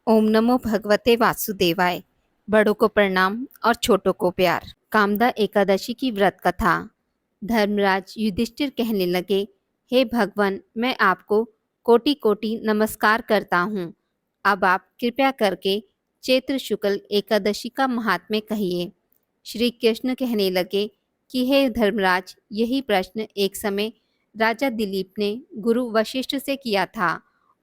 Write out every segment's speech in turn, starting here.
ओम नमो भगवते वासुदेवाय। बड़ों को प्रणाम और छोटों को प्यार। कामदा एकादशी की व्रत कथा। धर्मराज युधिष्ठिर कहने लगे, हे भगवान, मैं आपको कोटि कोटि नमस्कार करता हूँ। अब आप कृपया करके चैत्र शुक्ल एकादशी का महात्म्य कहिए। श्री कृष्ण कहने लगे कि हे धर्मराज, यही प्रश्न एक समय राजा दिलीप ने गुरु वशिष्ठ से किया था,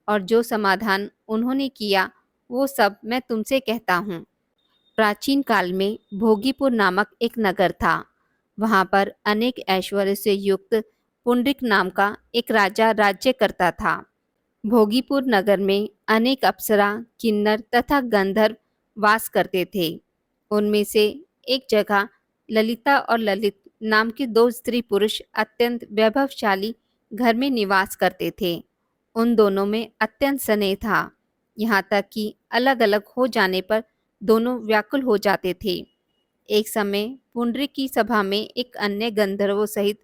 और जो समाधान उन्होंने किया वो सब मैं तुमसे कहता हूँ। प्राचीन काल में भोगीपुर नामक एक नगर था। वहाँ पर अनेक ऐश्वर्य से युक्त पुंडरिक नाम का एक राजा राज्य करता था। भोगीपुर नगर में अनेक अप्सरा, किन्नर तथा गंधर्व वास करते थे। उनमें से एक जगह ललिता और ललित नाम के दो स्त्री पुरुष अत्यंत वैभवशाली घर में निवास करते थे। उन दोनों में अत्यंत स्नेह था, यहाँ तक कि अलग अलग हो जाने पर दोनों व्याकुल हो जाते थे। एक समय पुंडरीक की सभा में एक अन्य गंधर्वों सहित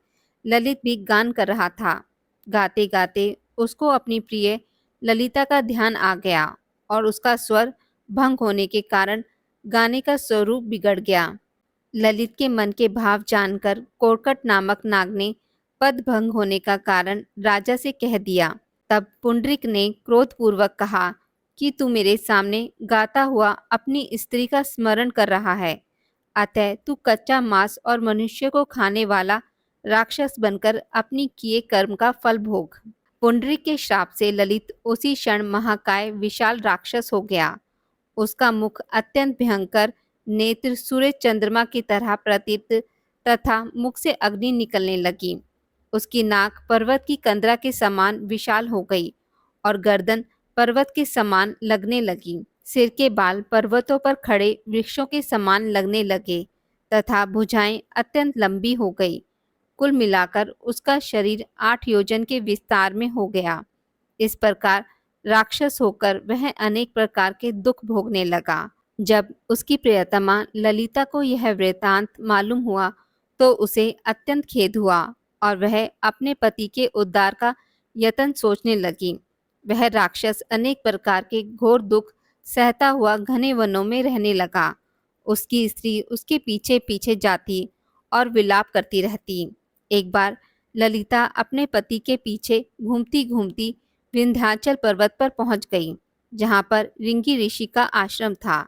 ललित भी गान कर रहा था। गाते गाते उसको अपनी प्रिय ललिता का ध्यान आ गया और उसका स्वर भंग होने के कारण गाने का स्वरूप बिगड़ गया। ललित के मन के भाव जानकर कोरकट नामक नाग ने पद भंग होने का कारण राजा से कह दिया। तब पुंडरीक ने क्रोधपूर्वक कहा कि तू मेरे सामने गाता हुआ अपनी स्त्री का स्मरण कर रहा है, अतः तू कच्चा मांस और मनुष्य को खाने वाला राक्षस बनकर अपनी किए कर्म का फल भोग। पुंडरीक के श्राप से ललित उसी क्षण महाकाय विशाल राक्षस हो गया। उसका मुख अत्यंत भयंकर, नेत्र सूर्य चंद्रमा की तरह प्रतीत तथा मुख से अग्नि निकलने लगी। उसकी नाक पर्वत की कंदरा के समान विशाल हो गई और गर्दन पर्वत के समान लगने लगी। सिर के बाल पर्वतों पर खड़े वृक्षों के समान लगने लगे तथा भुजाएं अत्यंत लंबी हो गई। कुल मिलाकर उसका शरीर 8 योजन के विस्तार में हो गया। इस प्रकार राक्षस होकर वह अनेक प्रकार के दुख भोगने लगा। जब उसकी प्रियतमा ललिता को यह वृतांत मालूम हुआ तो उसे अत्यंत खेद हुआ और वह अपने पति के उद्धार का यत्न सोचने लगी। वह राक्षस अनेक प्रकार के घोर दुख सहता हुआ घने वनों में रहने लगा। उसकी स्त्री उसके पीछे पीछे जाती और विलाप करती रहती। एक बार ललिता अपने पति के पीछे घूमती घूमती विंध्याचल पर्वत पर पहुंच गई, जहां पर रिंगी ऋषि का आश्रम था।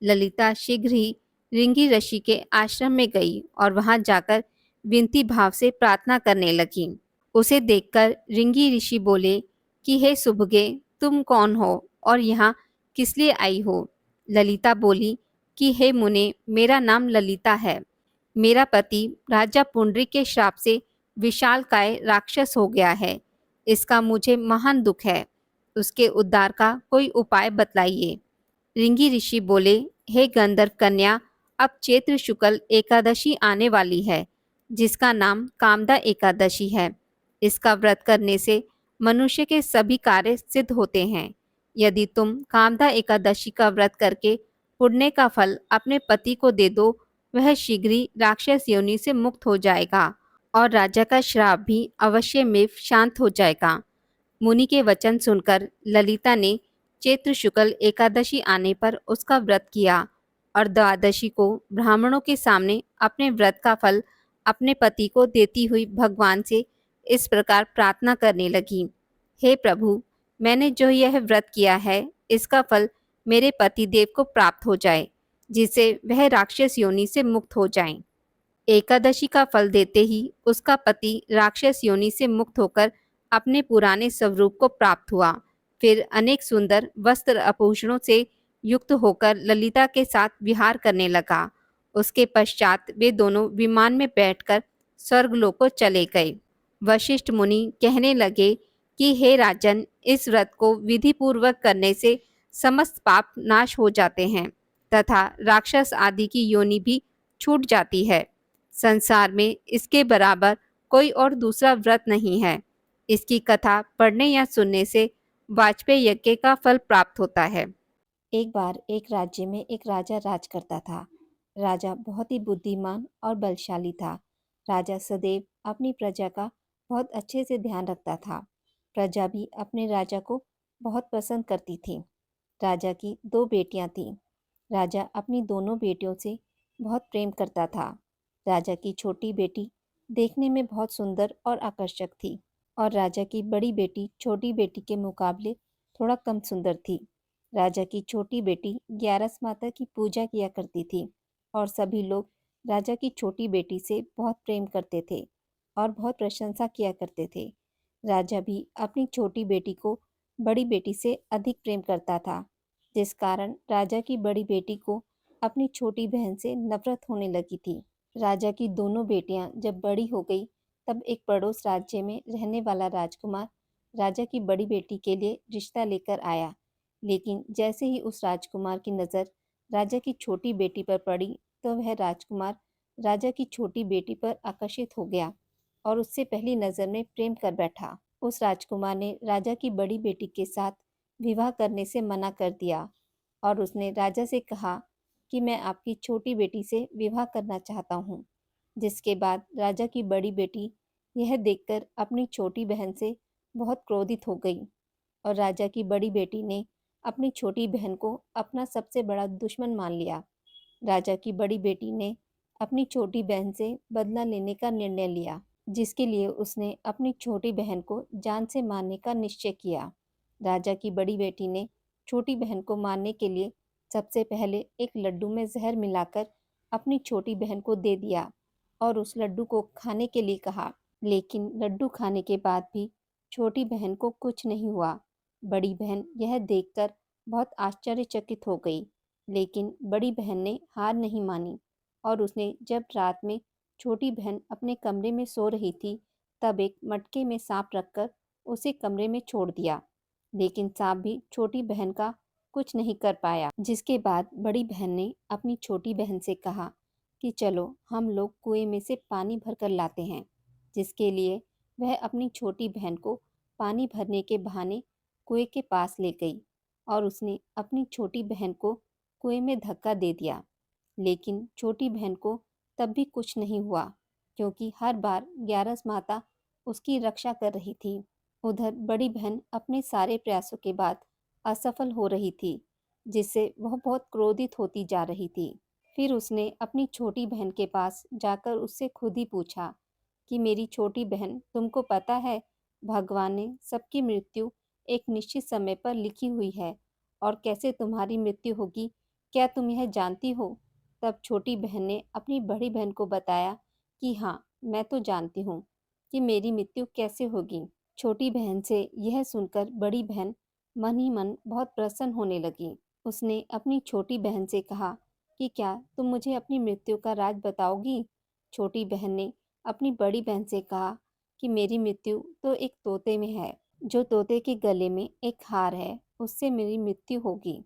ललिता शीघ्र ही रिंगी ऋषि के आश्रम में गई और वहां जाकर विनती भाव से प्रार्थना करने लगी। उसे देखकर रिंगी ऋषि बोले कि हे सुभगे, तुम कौन हो और यहाँ किस लिए आई हो? ललिता बोली कि हे मुने, मेरा नाम ललिता है। मेरा पति राजा पुंडरीक के श्राप से विशालकाय राक्षस हो गया है। इसका मुझे महान दुख है। उसके उद्धार का कोई उपाय बतलाइए। रिंगी ऋषि बोले, हे गंधर्व कन्या, अब चैत्र शुक्ल एकादशी आने वाली है, जिसका नाम कामदा एकादशी है। इसका व्रत करने से मनुष्य के सभी कार्य सिद्ध होते हैं। यदि तुम कामदा एकादशी का व्रत करके पुण्य का फल अपने पति को दे दो, वह शीघ्र ही राक्षस योनि से मुक्त हो जाएगा और राजा का श्राप भी अवश्यमेव शांत हो जाएगा। मुनि के वचन सुनकर ललिता ने चैत्र शुक्ल एकादशी आने पर उसका व्रत किया और द्वादशी को ब्राह्मणों के सामने अपने व्रत का फल अपने पति को देती हुई भगवान से इस प्रकार प्रार्थना करने लगी। हे प्रभु, मैंने जो यह व्रत किया है, इसका फल मेरे पति देव को प्राप्त हो जाए, जिससे वह राक्षस योनि से मुक्त हो जाएं। एकादशी का फल देते ही उसका पति राक्षस योनि से मुक्त होकर अपने पुराने स्वरूप को प्राप्त हुआ। फिर अनेक सुंदर वस्त्र आभूषणों से युक्त होकर ललिता के साथ विहार करने लगा। उसके पश्चात वे दोनों विमान में बैठकर स्वर्गलोक को चले गए। वशिष्ठ मुनि कहने लगे कि हे राजन, इस व्रत को विधि पूर्वक करने से समस्त पाप नाश हो जाते हैं तथा राक्षस आदि की योनि भी छूट जाती है। संसार में इसके बराबर कोई और दूसरा व्रत नहीं है। इसकी कथा पढ़ने या सुनने से वाजपेयी यज्ञ का फल प्राप्त होता है। एक बार एक राज्य में एक राजा राज करता था। राजा बहुत ही बुद्धिमान और बलशाली था। राजा सदैव अपनी प्रजा का बहुत अच्छे से ध्यान रखता था। प्रजा भी अपने राजा को बहुत पसंद करती थी। राजा की दो बेटियां थीं। राजा अपनी दोनों बेटियों से बहुत प्रेम करता था। राजा की छोटी बेटी देखने में बहुत सुंदर और आकर्षक थी और राजा की बड़ी बेटी छोटी बेटी के मुकाबले थोड़ा कम सुंदर थी। राजा की छोटी बेटी ग्यारस माता की पूजा किया करती थी और सभी लोग राजा की छोटी बेटी से बहुत प्रेम करते थे और बहुत प्रशंसा किया करते थे। राजा भी अपनी छोटी बेटी को बड़ी बेटी से अधिक प्रेम करता था, जिस कारण राजा की बड़ी बेटी को अपनी छोटी बहन से नफरत होने लगी थी। राजा की दोनों बेटियां जब बड़ी हो गई, तब एक पड़ोस राज्य में रहने वाला राजकुमार राजा की बड़ी बेटी के लिए रिश्ता लेकर आया। लेकिन जैसे ही उस राजकुमार की नज़र राजा की छोटी बेटी पर पड़ी, तो वह राजकुमार राजा की छोटी बेटी पर आकर्षित हो गया और उससे पहली नज़र में प्रेम कर बैठा। उस राजकुमार ने राजा की बड़ी बेटी के साथ विवाह करने से मना कर दिया और उसने राजा से कहा कि मैं आपकी छोटी बेटी से विवाह करना चाहता हूँ। जिसके बाद राजा की बड़ी बेटी यह देखकर अपनी छोटी बहन से बहुत क्रोधित हो गई और राजा की बड़ी बेटी ने अपनी छोटी बहन को अपना सबसे बड़ा दुश्मन मान लिया। राजा की बड़ी बेटी ने अपनी छोटी बहन से बदला लेने का निर्णय लिया, जिसके लिए उसने अपनी छोटी बहन को जान से मारने का निश्चय किया। राजा की बड़ी बेटी ने छोटी बहन को मारने के लिए सबसे पहले एक लड्डू में जहर मिलाकर अपनी छोटी बहन को दे दिया और उस लड्डू को खाने के लिए कहा। लेकिन लड्डू खाने के बाद भी छोटी बहन को कुछ नहीं हुआ। बड़ी बहन यह देखकर बहुत आश्चर्यचकित हो गई, लेकिन बड़ी बहन ने हार नहीं मानी और उसने जब रात में छोटी बहन अपने कमरे में सो रही थी, तब एक मटके में सांप रखकर उसे कमरे में छोड़ दिया। लेकिन सांप भी छोटी बहन का कुछ नहीं कर पाया। जिसके बाद बड़ी बहन ने अपनी छोटी बहन से कहा कि चलो हम लोग कुएं में से पानी भरकर लाते हैं। जिसके लिए वह अपनी छोटी बहन को पानी भरने के बहाने कुएं के पास ले गई और उसने अपनी छोटी बहन को कुएं में धक्का दे दिया। लेकिन छोटी बहन को तब भी कुछ नहीं हुआ, क्योंकि हर बार ग्यारस माता उसकी रक्षा कर रही थी। उधर बड़ी बहन अपने सारे प्रयासों के बाद असफल हो रही थी, जिससे वह बहुत क्रोधित होती जा रही थी। फिर उसने अपनी छोटी बहन के पास जाकर उससे खुद ही पूछा कि मेरी छोटी बहन, तुमको पता है भगवान ने सबकी मृत्यु एक निश्चित समय पर लिखी हुई है और कैसे तुम्हारी मृत्यु होगी, क्या तुम यह जानती हो? तब छोटी बहन ने अपनी बड़ी बहन को बताया कि हाँ, मैं तो जानती हूँ कि मेरी मृत्यु कैसे होगी। छोटी बहन से यह सुनकर बड़ी बहन मन ही मन बहुत प्रसन्न होने लगी। उसने अपनी छोटी बहन से कहा कि क्या तुम मुझे अपनी मृत्यु का राज बताओगी? छोटी बहन ने अपनी बड़ी बहन से कहा कि मेरी मृत्यु तो एक तोते में है। जो तोते के गले में एक हार है, उससे मेरी मृत्यु होगी।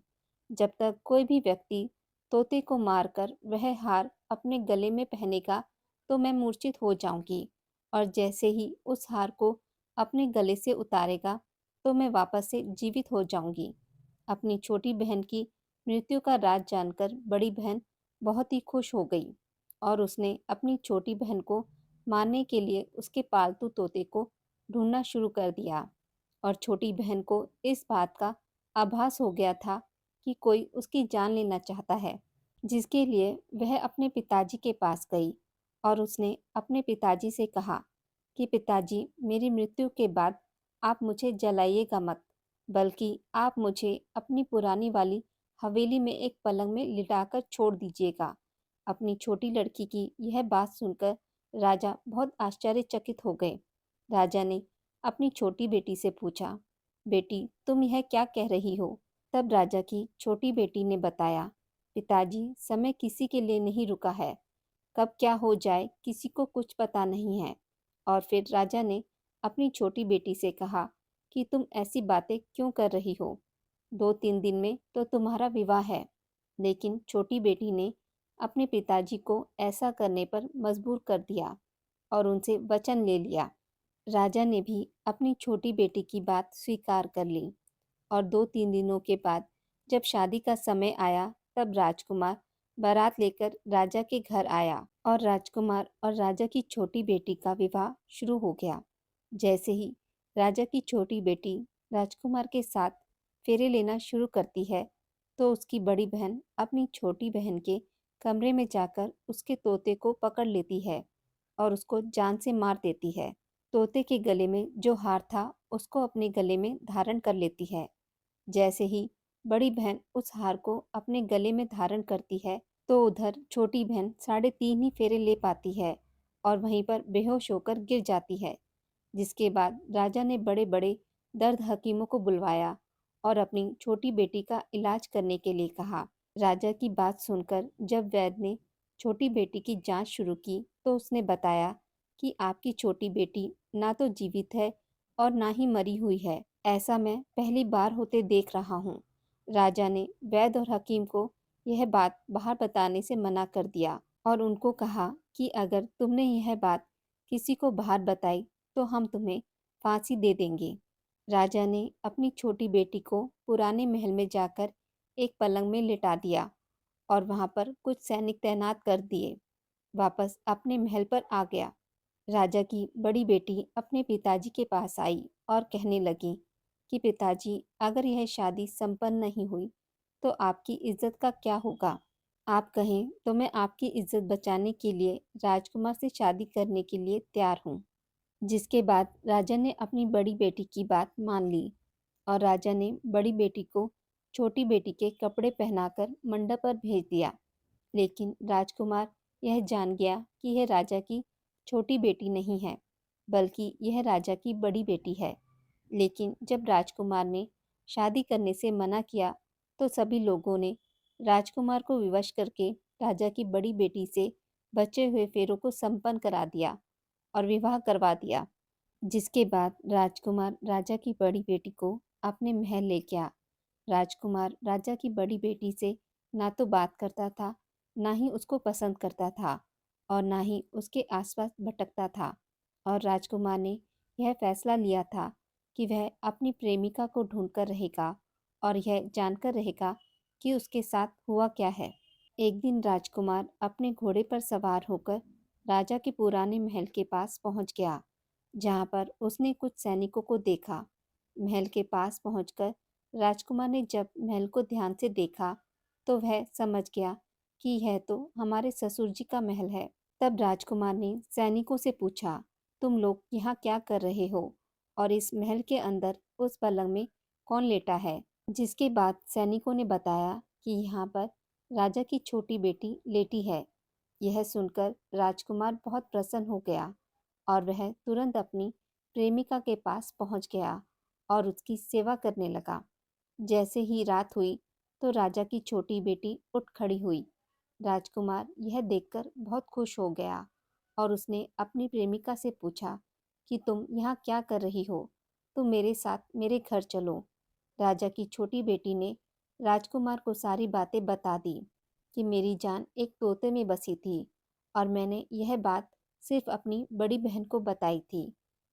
जब तक कोई भी व्यक्ति तोते को मारकर वह हार अपने गले में पहनेगा, तो मैं मूर्छित हो जाऊंगी और जैसे ही उस हार को अपने गले से उतारेगा, तो मैं वापस से जीवित हो जाऊंगी। अपनी छोटी बहन की मृत्यु का राज जानकर बड़ी बहन बहुत ही खुश हो गई और उसने अपनी छोटी बहन को मारने के लिए उसके पालतू तोते को ढूंढना शुरू कर दिया और छोटी बहन को इस बात का आभास हो गया था कि कोई उसकी जान लेना चाहता है। जिसके लिए वह अपने पिताजी के पास गई और उसने अपने पिताजी से कहा कि पिताजी, मेरी मृत्यु के बाद आप मुझे जलाइएगा मत, बल्कि आप मुझे अपनी पुरानी वाली हवेली में एक पलंग में लिटाकर छोड़ दीजिएगा। अपनी छोटी लड़की की यह बात सुनकर राजा बहुत आश्चर्यचकित हो गए। राजा ने अपनी छोटी बेटी से पूछा, बेटी, तुम यह क्या कह रही हो? तब राजा की छोटी बेटी ने बताया, पिताजी, समय किसी के लिए नहीं रुका है। कब क्या हो जाए किसी को कुछ पता नहीं है। और फिर राजा ने अपनी छोटी बेटी से कहा कि तुम ऐसी बातें क्यों कर रही हो? 2-3 दिन में तो तुम्हारा विवाह है। लेकिन छोटी बेटी ने अपने पिताजी को ऐसा करने पर मजबूर कर दिया और उनसे वचन ले लिया। राजा ने भी अपनी छोटी बेटी की बात स्वीकार कर ली और 2-3 दिनों के बाद जब शादी का समय आया, तब राजकुमार बारात लेकर राजा के घर आया और राजकुमार और राजा की छोटी बेटी का विवाह शुरू हो गया। जैसे ही राजा की छोटी बेटी राजकुमार के साथ फेरे लेना शुरू करती है तो उसकी बड़ी बहन अपनी छोटी बहन के कमरे में जाकर उसके तोते को पकड़ लेती है और उसको जान से मार देती है। तोते के गले में जो हार था उसको अपने गले में धारण कर लेती है। जैसे ही बड़ी बहन उस हार को अपने गले में धारण करती है तो उधर छोटी बहन 3.5 ही फेरे ले पाती है और वहीं पर बेहोश होकर गिर जाती है। जिसके बाद राजा ने बड़े बड़े दर्द हकीमों को बुलवाया और अपनी छोटी बेटी का इलाज करने के लिए कहा। राजा की बात सुनकर जब वैद्य ने छोटी बेटी की जांच शुरू की तो उसने बताया कि आपकी छोटी बेटी ना तो जीवित है और ना ही मरी हुई है। ऐसा मैं पहली बार होते देख रहा हूँ। राजा ने वैद्य और हकीम को यह बात बाहर बताने से मना कर दिया और उनको कहा कि अगर तुमने यह बात किसी को बाहर बताई तो हम तुम्हें फांसी दे देंगे। राजा ने अपनी छोटी बेटी को पुराने महल में जाकर एक पलंग में लिटा दिया और वहां पर कुछ सैनिक तैनात कर दिए। वापस अपने महल पर आ गया। राजा की बड़ी बेटी अपने पिताजी के पास आई और कहने लगी कि पिताजी, अगर यह शादी संपन्न नहीं हुई तो आपकी इज्जत का क्या होगा? आप कहें तो मैं आपकी इज्जत बचाने के लिए राजकुमार से शादी करने के लिए तैयार हूँ। जिसके बाद राजा ने अपनी बड़ी बेटी की बात मान ली और राजा ने बड़ी बेटी को छोटी बेटी के कपड़े पहनाकर मंडप पर भेज दिया। लेकिन राजकुमार यह जान गया कि यह राजा की छोटी बेटी नहीं है, बल्कि यह राजा की बड़ी बेटी है। लेकिन जब राजकुमार ने शादी करने से मना किया तो सभी लोगों ने राजकुमार को विवश करके राजा की बड़ी बेटी से बचे हुए फेरों को संपन्न करा दिया और विवाह करवा दिया। जिसके बाद राजकुमार राजा की बड़ी बेटी को अपने महल ले गया। राजकुमार राजा की बड़ी बेटी से ना तो बात करता था, ना ही उसको पसंद करता था और ना ही उसके आसपास भटकता था। और राजकुमार ने यह फैसला लिया था कि वह अपनी प्रेमिका को ढूंढकर रहेगा और यह जानकर रहेगा कि उसके साथ हुआ क्या है। एक दिन राजकुमार अपने घोड़े पर सवार होकर राजा के पुराने महल के पास पहुंच गया, जहां पर उसने कुछ सैनिकों को देखा। महल के पास पहुंचकर राजकुमार ने जब महल को ध्यान से देखा तो वह समझ गया कि यह तो हमारे ससुर जी का महल है। तब राजकुमार ने सैनिकों से पूछा, तुम लोग यहाँ क्या कर रहे हो और इस महल के अंदर उस पलंग में कौन लेटा है? जिसके बाद सैनिकों ने बताया कि यहाँ पर राजा की छोटी बेटी लेटी है। यह सुनकर राजकुमार बहुत प्रसन्न हो गया और वह तुरंत अपनी प्रेमिका के पास पहुंच गया और उसकी सेवा करने लगा। जैसे ही रात हुई तो राजा की छोटी बेटी उठ खड़ी हुई। राजकुमार यह देखकर बहुत खुश हो गया और उसने अपनी प्रेमिका से पूछा कि तुम यहाँ क्या कर रही हो? तुम मेरे साथ मेरे घर चलो। राजा की छोटी बेटी ने राजकुमार को सारी बातें बता दी कि मेरी जान एक तोते में बसी थी और मैंने यह बात सिर्फ अपनी बड़ी बहन को बताई थी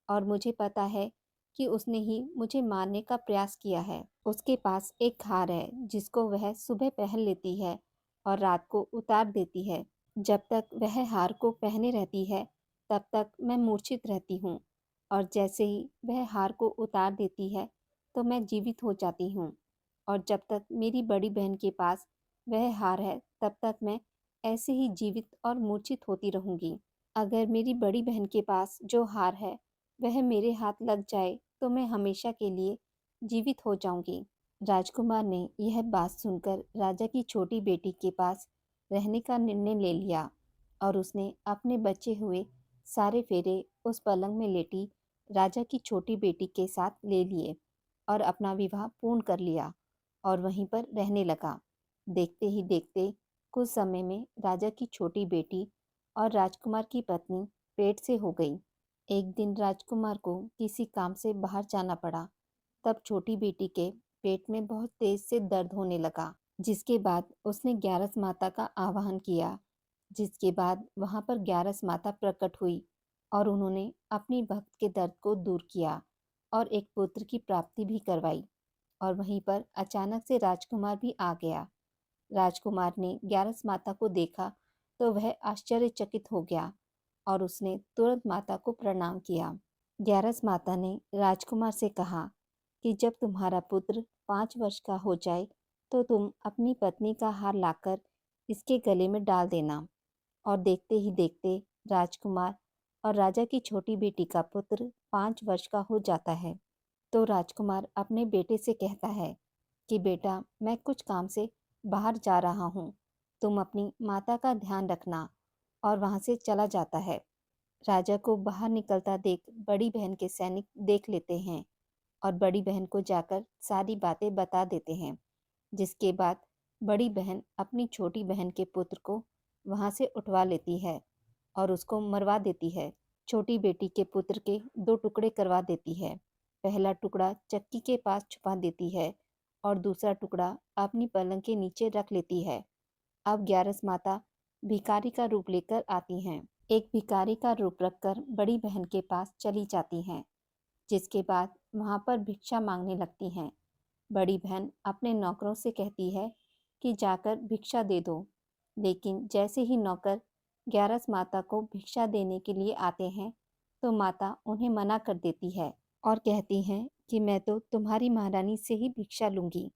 और मुझे पता है कि उसने ही मुझे मारने का प्रयास किया है। उसके पास एक हार है जिसको वह सुबह पहन लेती है और रात को उतार देती है। जब तक वह हार को पहने रहती है तब तक मैं मूर्छित रहती हूँ और जैसे ही वह हार को उतार देती है तो मैं जीवित हो जाती हूँ और जब तक मेरी बड़ी बहन के पास वह हार है तब तक मैं ऐसे ही जीवित और मूर्छित होती रहूंगी। अगर मेरी बड़ी बहन के पास जो हार है वह मेरे हाथ लग जाए तो मैं हमेशा के लिए जीवित हो जाऊंगी। राजकुमार ने यह बात सुनकर राजा की छोटी बेटी के पास रहने का निर्णय ले लिया और उसने अपने बचे हुए सारे फेरे उस पलंग में लेटी राजा की छोटी बेटी के साथ ले लिए और अपना विवाह पूर्ण कर लिया और वहीं पर रहने लगा। देखते ही देखते कुछ समय में राजा की छोटी बेटी और राजकुमार की पत्नी पेट से हो गई। एक दिन राजकुमार को किसी काम से बाहर जाना पड़ा। तब छोटी बेटी के पेट में बहुत तेज से दर्द होने लगा। जिसके बाद उसने ग्यारस माता का आवाहन किया। जिसके बाद वहां पर ग्यारस माता प्रकट हुई और उन्होंने अपनी भक्त के दर्द को दूर किया और एक पुत्र की प्राप्ति भी करवाई। और वहीं पर अचानक से राजकुमार भी आ गया। राजकुमार ने ग्यारस माता को देखा तो वह आश्चर्यचकित हो गया और उसने तुरंत माता को प्रणाम किया। ग्यारस माता ने राजकुमार से कहा कि जब तुम्हारा पुत्र 5 वर्ष का हो जाए तो तुम अपनी पत्नी का हार लाकर इसके गले में डाल देना। और देखते ही देखते राजकुमार और राजा की छोटी बेटी का पुत्र 5 वर्ष का हो जाता है। तो राजकुमार अपने बेटे से कहता है कि बेटा, मैं कुछ काम से बाहर जा रहा हूँ, तुम अपनी माता का ध्यान रखना, और वहाँ से चला जाता है। राजा को बाहर निकलता देख बड़ी बहन के सैनिक देख लेते हैं और बड़ी बहन को जाकर सारी बातें बता देते हैं, जिसके बाद बड़ी बहन अपनी छोटी बहन के पुत्र को वहाँ से उठवा लेती है और उसको मरवा देती है। छोटी बेटी के पुत्र के 2 टुकड़े करवा देती है। पहला टुकड़ा चक्की के पास छुपा देती है और दूसरा टुकड़ा अपनी पलंग के नीचे रख लेती है। अब ग्यारस माता भिखारी का रूप लेकर आती हैं। एक भिखारी का रूप रखकर बड़ी बहन के पास चली जाती हैं, जिसके बाद वहाँ पर भिक्षा मांगने लगती हैं। बड़ी बहन अपने नौकरों से कहती है कि जाकर भिक्षा दे दो, लेकिन जैसे ही नौकर ग्यारस माता को भिक्षा देने के लिए आते हैं तो माता उन्हें मना कर देती है और कहती हैं कि मैं तो तुम्हारी महारानी से ही भिक्षा लूंगी।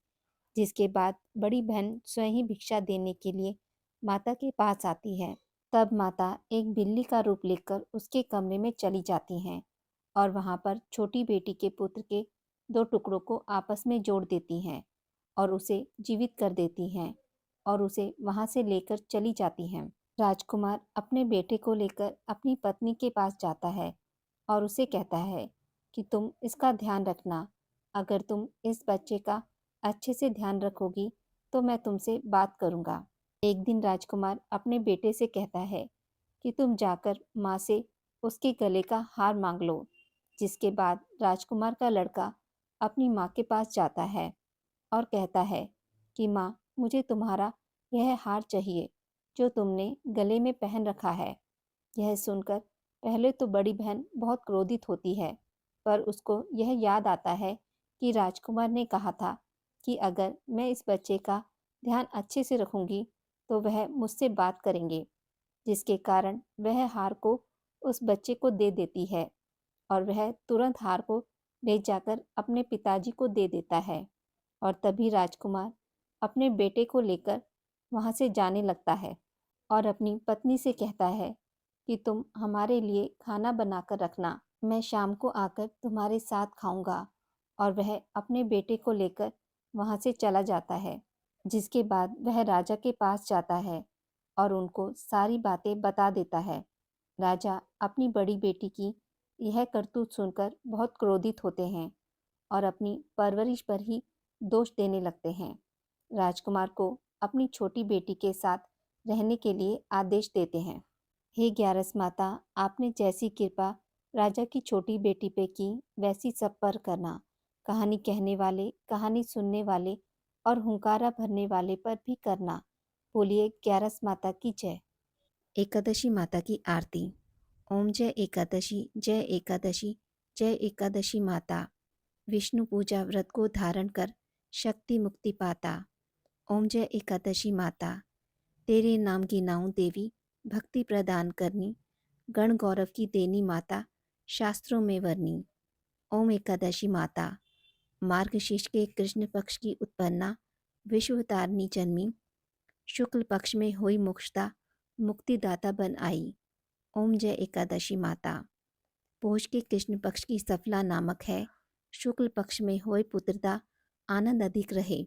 जिसके बाद बड़ी बहन स्वयं ही भिक्षा देने के लिए माता के पास आती है। तब माता एक बिल्ली का रूप लेकर उसके कमरे में चली जाती हैं और वहाँ पर छोटी बेटी के पुत्र के 2 टुकड़ों को आपस में जोड़ देती हैं और उसे जीवित कर देती हैं और उसे वहाँ से लेकर चली जाती हैं। राजकुमार अपने बेटे को लेकर अपनी पत्नी के पास जाता है और उसे कहता है कि तुम इसका ध्यान रखना। अगर तुम इस बच्चे का अच्छे से ध्यान रखोगी तो मैं तुमसे बात करूँगा। एक दिन राजकुमार अपने बेटे से कहता है कि तुम जाकर माँ से उसके गले का हार मांग लो। जिसके बाद राजकुमार का लड़का अपनी माँ के पास जाता है और कहता है कि माँ, मुझे तुम्हारा यह हार चाहिए जो तुमने गले में पहन रखा है। यह सुनकर पहले तो बड़ी बहन बहुत क्रोधित होती है, पर उसको यह याद आता है कि राजकुमार ने कहा था कि अगर मैं इस बच्चे का ध्यान अच्छे से रखूंगी तो वह मुझसे बात करेंगे, जिसके कारण वह हार को उस बच्चे को दे देती है और वह तुरंत हार को ले जाकर अपने पिताजी को दे देता है। और तभी राजकुमार अपने बेटे को लेकर वहाँ से जाने लगता है और अपनी पत्नी से कहता है कि तुम हमारे लिए खाना बनाकर रखना, मैं शाम को आकर तुम्हारे साथ खाऊंगा। और वह अपने बेटे को लेकर वहाँ से चला जाता है, जिसके बाद वह राजा के पास जाता है और उनको सारी बातें बता देता है। राजा अपनी बड़ी बेटी की यह करतूत सुनकर बहुत क्रोधित होते हैं और अपनी परवरिश पर ही दोष देने लगते हैं। राजकुमार को अपनी छोटी बेटी के साथ रहने के लिए आदेश देते हैं। हे ग्यारस माता, आपने जैसी कृपा राजा की छोटी बेटी पे की वैसी सब पर करना। कहानी कहने वाले, कहानी सुनने वाले और हुंकारा भरने वाले पर भी करना। बोलिए ग्यारस माता की जय। एकादशी माता की आरती। ओम जय एकादशी, जय एकादशी, जय एकादशी माता। विष्णु पूजा व्रत को धारण कर शक्ति मुक्ति पाता। ओम जय एकादशी माता। तेरे नाम गिनाऊं देवी, भक्ति प्रदान करनी, गण गौरव की देनी माता, शास्त्रों में वर्णी। ओम एकादशी माता। मार्गशीर्ष के कृष्ण पक्ष की उत्पन्ना, विश्वतारिणी जन्मी, शुक्ल पक्ष में हुई मोक्षदा, मुक्तिदाता बन आई। ओम जय एकादशी माता। पौष के कृष्ण पक्ष की सफला नामक है, शुक्ल पक्ष में होए पुत्रदा, आनंद अधिक रहे।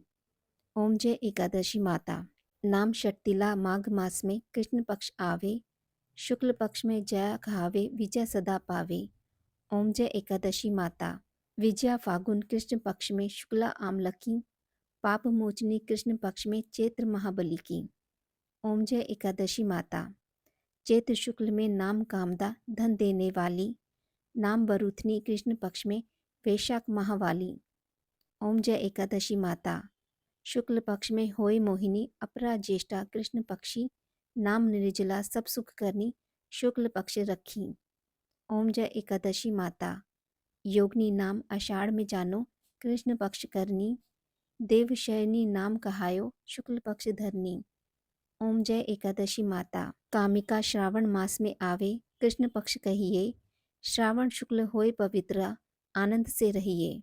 ओम जय एकादशी माता। नाम षटतिला माघ मास में कृष्ण पक्ष आवे, शुक्ल पक्ष में जया खावे, विजय सदा पावे। ओम जय एकादशी माता। विजया फागुन कृष्ण पक्ष में शुक्ला आमलकी, पाप मोचनी कृष्ण पक्ष में चैत्र महाबली की। ओम जय एकादशी माता। चैत्र शुक्ल में नाम कामदा, धन देने वाली, नाम बरूथनी कृष्ण पक्ष में वैशाख महावाली। ओम जय एकादशी माता। शुक्ल पक्ष में होए मोहिनी, अपरा ज्येष्ठा कृष्ण पक्षी, नाम निर्जला सब सुख करनी, शुक्ल पक्ष रखी। ओम जय एकादशी माता। योगनी नाम आषाढ़ में जानो, कृष्ण पक्ष करनी, देवशयनी नाम कहायो, शुक्ल पक्ष धरनी। ओम जय एकादशी माता। कामिका श्रावण मास में आवे, कृष्ण पक्ष कहिए, श्रावण शुक्ल होए पवित्र, आनंद से रहिए।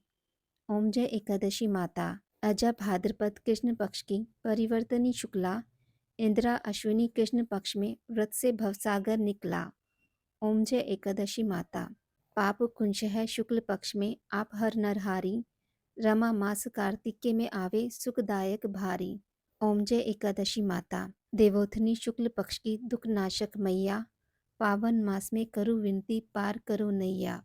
ओम जय एकादशी माता। अजा भाद्रपद कृष्ण पक्ष की परिवर्तनी शुक्ला, इंदिरा अश्विनी कृष्ण पक्ष में व्रत से भवसागर निकला। ओम जय एकादशी माता। पाप कुंश है शुक्ल पक्ष में आप हर नरहारी, रमा मास कार्तिके में आवे सुखदायक भारी। ओम जय एकादशी माता। देवोत्थनी शुक्ल पक्ष की दुख नाशक मैया, पावन मास में करो विनती पार करो नैया।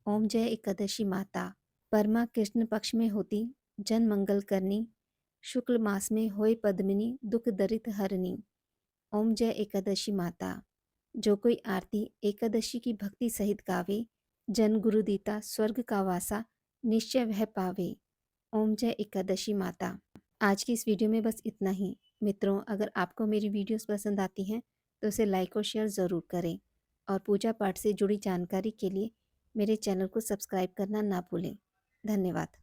ओम जय एकादशी माता। परमा कृष्ण पक्ष में होती जन मंगल करनी, शुक्ल मास में होए पद्मिनी दुख दरित हरनी। ओम जय एकादशी माता। जो कोई आरती एकादशी की भक्ति सहित गावे, जन गुरु दीता स्वर्ग का वासा निश्चय वह पावे। ओम जय एकादशी माता। आज की इस वीडियो में बस इतना ही। मित्रों, अगर आपको मेरी वीडियोस पसंद आती हैं तो उसे लाइक और शेयर ज़रूर करें और पूजा पाठ से जुड़ी जानकारी के लिए मेरे चैनल को सब्सक्राइब करना ना भूलें। धन्यवाद।